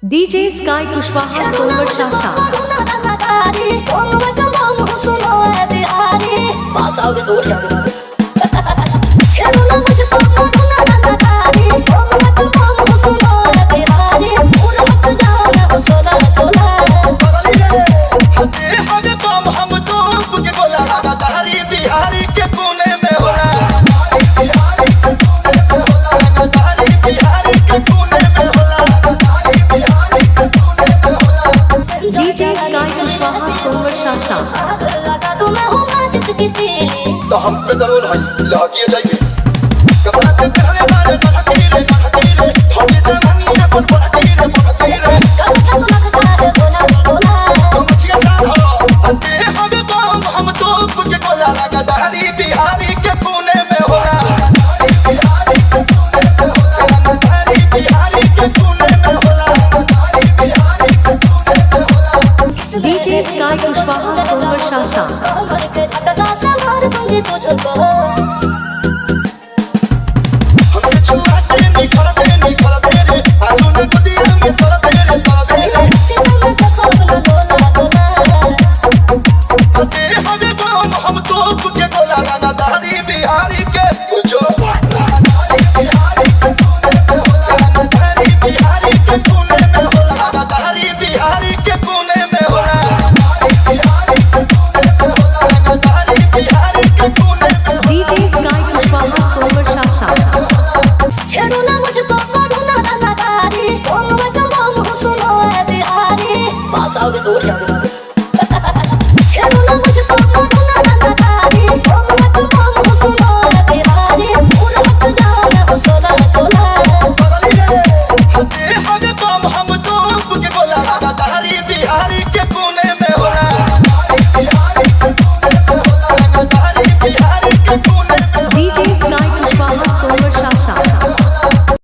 DJ Sky Kushwaha Solver Shasa पास आओगे तो उठ जाओगे DJ Sky Kushwaha Solver Shasa तो हम पे दरोल है लागिए जाइए कपड़ा पे पहले मारे मखीरे होगे जवानी अपन पलटीरे तुम छिया सा हो अंते हमें बम हम तो के गोला लगा दारी बिहारी के पुणे में होला बिहारी के पुणे में होला दारी बिहारी के पुणे में होला दारी बिहारी के पुणे में होला DJ Sky Kushwaha Solver Shasa हमसे छुआते नहीं खड़े रे आजू ने दुनिया में तोरा तेरे अते हमें बम हम तो के गोला गाना दारी बिहारी के जो दारी बिहारी के पुणे में होला दारी बिहारी के पुणे में होला दारी बिहारी के पुणे में होला दारी बिहारी के पुणे में होला दारी बिहारी के पुणे में DJ Sky Kushwaha Solver Shasa पास आओगे तो उठ जाओगे